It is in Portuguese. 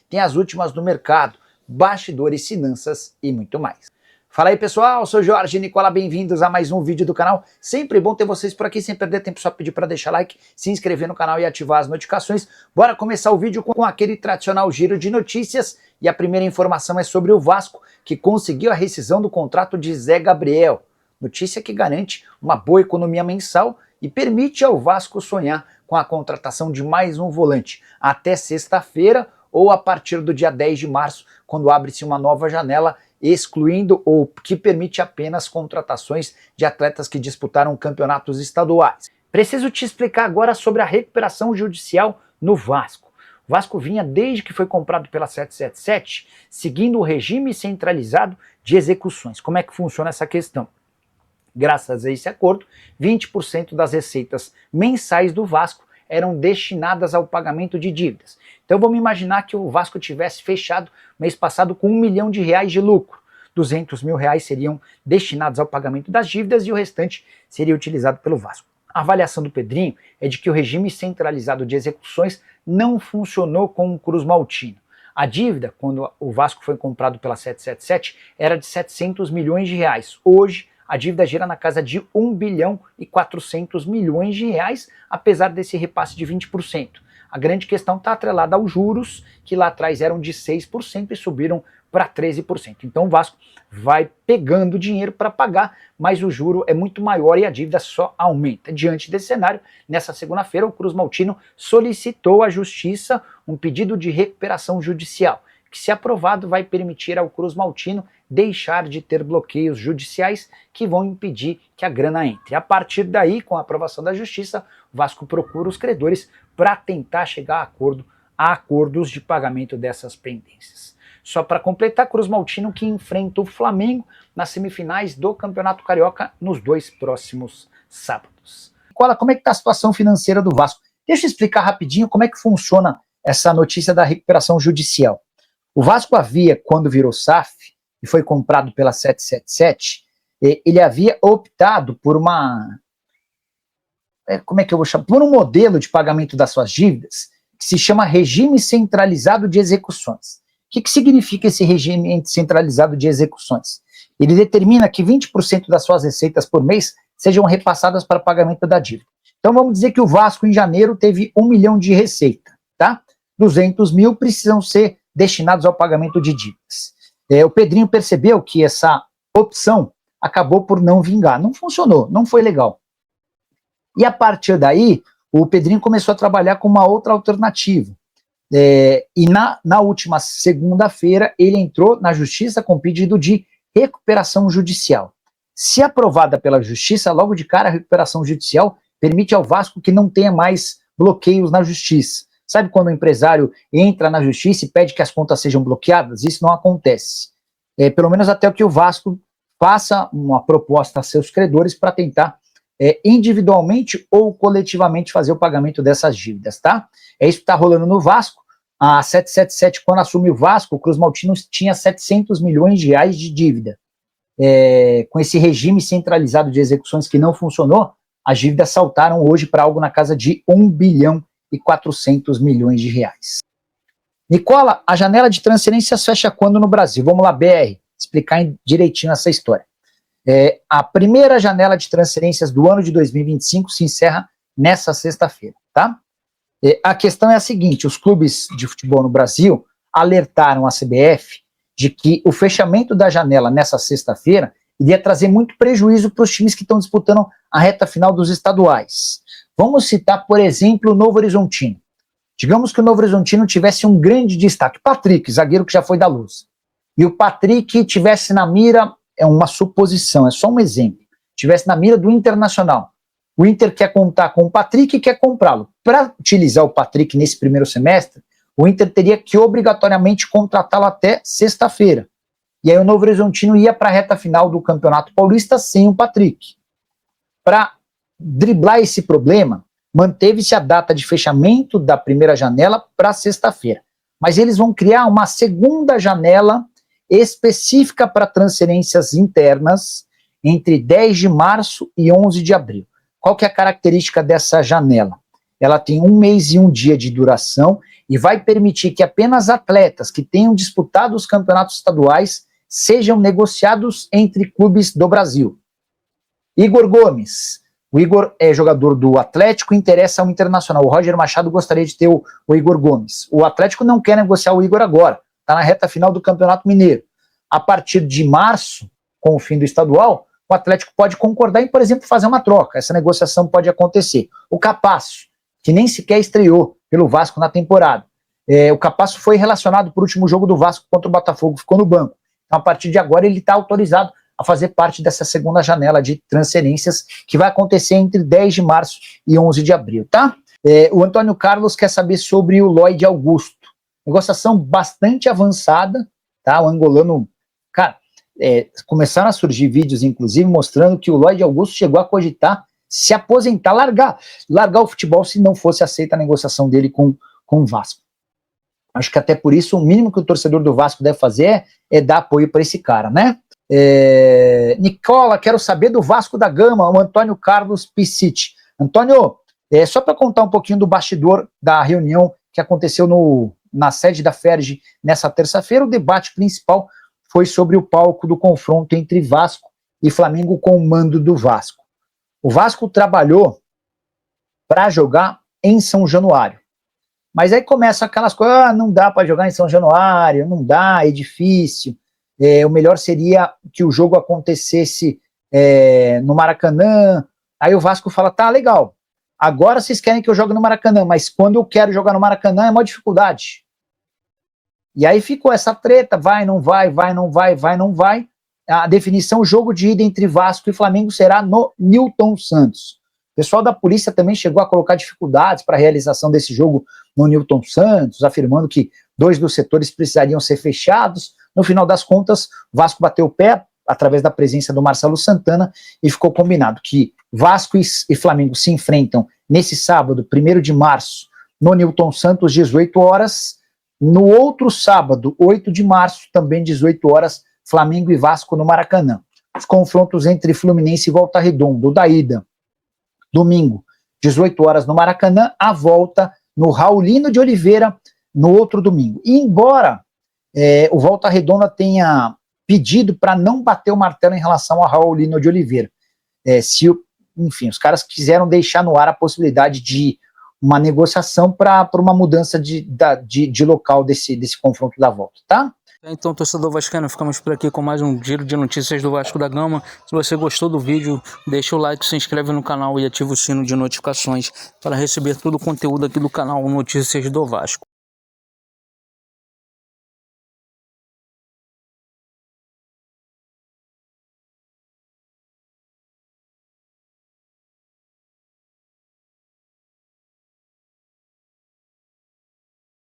tem as últimas do mercado, bastidores, finanças e muito mais. Fala aí pessoal, eu sou Jorge Nicola, bem-vindos a mais um vídeo do canal. Sempre bom ter vocês por aqui, sem perder tempo, só pedir para deixar like, se inscrever no canal e ativar as notificações. Bora começar o vídeo com aquele tradicional giro de notícias. E a primeira informação é sobre o Vasco, que conseguiu a rescisão do contrato de Zé Gabriel. Notícia que garante uma boa economia mensal e permite ao Vasco sonhar com a contratação de mais um volante até sexta-feira ou a partir do dia 10 de março, quando abre-se uma nova janela, excluindo ou que permite apenas contratações de atletas que disputaram campeonatos estaduais. Preciso te explicar agora sobre a recuperação judicial no Vasco. O Vasco vinha, desde que foi comprado pela 777, seguindo o regime centralizado de execuções. Como é que funciona essa questão? Graças a esse acordo, 20% das receitas mensais do Vasco eram destinadas ao pagamento de dívidas. Então vamos imaginar que o Vasco tivesse fechado mês passado com R$1 milhão de lucro. R$200 mil seriam destinados ao pagamento das dívidas e o restante seria utilizado pelo Vasco. A avaliação do Pedrinho é de que o regime centralizado de execuções não funcionou com o Cruz Maltino. A dívida, quando o Vasco foi comprado pela 777, era de R$700 milhões. Hoje, a dívida gira na casa de R$1 bilhão e 400 milhões, apesar desse repasse de 20%. A grande questão está atrelada aos juros, que lá atrás eram de 6% e subiram para 13%. Então o Vasco vai pegando dinheiro para pagar, mas o juro é muito maior e a dívida só aumenta. Diante desse cenário, nessa segunda-feira, o Cruz Maltino solicitou à Justiça um pedido de recuperação judicial, que, se aprovado, vai permitir ao Cruz Maltino deixar de ter bloqueios judiciais que vão impedir que a grana entre. A partir daí, com a aprovação da Justiça, o Vasco procura os credores para tentar chegar a acordos de pagamento dessas pendências. Só para completar, Cruz Maltino que enfrenta o Flamengo nas semifinais do Campeonato Carioca nos 2 próximos sábados. Como é que está a situação financeira do Vasco? Deixa eu explicar rapidinho como é que funciona essa notícia da recuperação judicial. O Vasco havia, quando virou SAF e foi comprado pela 777, ele havia optado por por um modelo de pagamento das suas dívidas que se chama regime centralizado de execuções. O que significa esse regime centralizado de execuções? Ele determina que 20% das suas receitas por mês sejam repassadas para pagamento da dívida. Então vamos dizer que o Vasco em janeiro teve R$1 milhão de receita, tá? 200 mil precisam ser destinados ao pagamento de dívidas. O Pedrinho percebeu que essa opção acabou por não vingar, não funcionou, não foi legal. E a partir daí, o Pedrinho começou a trabalhar com uma outra alternativa. E na última segunda-feira, ele entrou na Justiça com pedido de recuperação judicial. Se aprovada pela Justiça, logo de cara, a recuperação judicial permite ao Vasco que não tenha mais bloqueios na Justiça. Sabe quando o empresário entra na Justiça e pede que as contas sejam bloqueadas? Isso não acontece. Pelo menos até que o Vasco faça uma proposta a seus credores para tentar individualmente ou coletivamente fazer o pagamento dessas dívidas, tá? É isso que está rolando no Vasco. A 777, quando assumiu o Vasco, o Cruz Maltino tinha R$700 milhões de dívida. Com esse regime centralizado de execuções que não funcionou, as dívidas saltaram hoje para algo na casa de R$1 bilhão e 400 milhões. Nicola, a janela de transferências fecha quando no Brasil? Vamos lá, BR, explicar direitinho essa história. A primeira janela de transferências do ano de 2025 se encerra nessa sexta-feira, tá? A questão é a seguinte: os clubes de futebol no Brasil alertaram a CBF de que o fechamento da janela nessa sexta-feira iria trazer muito prejuízo para os times que estão disputando a reta final dos estaduais. Vamos citar, por exemplo, o Novo Horizontino. Digamos que o Novo Horizontino tivesse um grande destaque, Patrick, zagueiro que já foi da Luz, e o Patrick tivesse na mira, é uma suposição, é só um exemplo, tivesse na mira do Internacional. O Inter quer contar com o Patrick e quer comprá-lo. Para utilizar o Patrick nesse primeiro semestre, o Inter teria que obrigatoriamente contratá-lo até sexta-feira. E aí o Novo Horizontino ia para a reta final do Campeonato Paulista sem o Patrick. Para driblar esse problema, manteve-se a data de fechamento da primeira janela para sexta-feira. Mas eles vão criar uma segunda janela específica para transferências internas entre 10 de março e 11 de abril. Qual que é a característica dessa janela? Ela tem 1 mês e 1 dia de duração e vai permitir que apenas atletas que tenham disputado os campeonatos estaduais sejam negociados entre clubes do Brasil. Igor Gomes. O Igor é jogador do Atlético, interessa ao Internacional. O Roger Machado gostaria de ter o Igor Gomes. O Atlético não quer negociar o Igor agora. Está na reta final do Campeonato Mineiro. A partir de março, com o fim do estadual, o Atlético pode concordar em, por exemplo, fazer uma troca. Essa negociação pode acontecer. O Capasso, que nem sequer estreou pelo Vasco na temporada. O Capasso foi relacionado para o último jogo do Vasco contra o Botafogo, ficou no banco. Então, a partir de agora, ele está autorizado a fazer parte dessa segunda janela de transferências que vai acontecer entre 10 de março e 11 de abril, tá? O Antônio Carlos quer saber sobre o Lloyd Augusto. Negociação bastante avançada, tá? O angolano, cara, começaram a surgir vídeos, inclusive, mostrando que o Lloyd Augusto chegou a cogitar se aposentar, largar o futebol se não fosse aceita a negociação dele com o Vasco. Acho que até por isso o mínimo que o torcedor do Vasco deve fazer é dar apoio para esse cara, né? Nicola, quero saber do Vasco da Gama, o Antônio Carlos Piscite. Antônio, só para contar um pouquinho do bastidor da reunião que aconteceu na sede da FERJ nessa terça-feira, o debate principal foi sobre o palco do confronto entre Vasco e Flamengo com o mando do Vasco. O Vasco trabalhou para jogar em São Januário. Mas aí começam aquelas coisas, não dá para jogar em São Januário, não dá, é difícil. O melhor seria que o jogo acontecesse no Maracanã. Aí o Vasco fala, tá, legal, agora vocês querem que eu jogue no Maracanã, mas quando eu quero jogar no Maracanã é uma dificuldade. E aí ficou essa treta, vai, não vai, vai, não vai, vai, não vai. A definição, jogo de ida entre Vasco e Flamengo será no Newton Santos. O pessoal da polícia também chegou a colocar dificuldades para a realização desse jogo no Newton Santos, afirmando que 2 dos setores precisariam ser fechados. No final das contas, o Vasco bateu o pé através da presença do Marcelo Santana e ficou combinado que Vasco e Flamengo se enfrentam nesse sábado, 1º de março, no Newton Santos, 18 horas. No outro sábado, 8 de março, também 18 horas, Flamengo e Vasco no Maracanã. Os confrontos entre Fluminense e Volta Redonda, da ida, domingo, 18 horas no Maracanã, a volta no Raulino de Oliveira, no outro domingo. E embora o Volta Redonda tenha pedido para não bater o martelo em relação ao Raulino de Oliveira, enfim, os caras quiseram deixar no ar a possibilidade de uma negociação para uma mudança de local desse confronto da volta, tá? Então, torcedor vascaíno, ficamos por aqui com mais um giro de notícias do Vasco da Gama. Se você gostou do vídeo, deixa o like, se inscreve no canal e ativa o sino de notificações para receber todo o conteúdo aqui do canal Notícias do Vasco.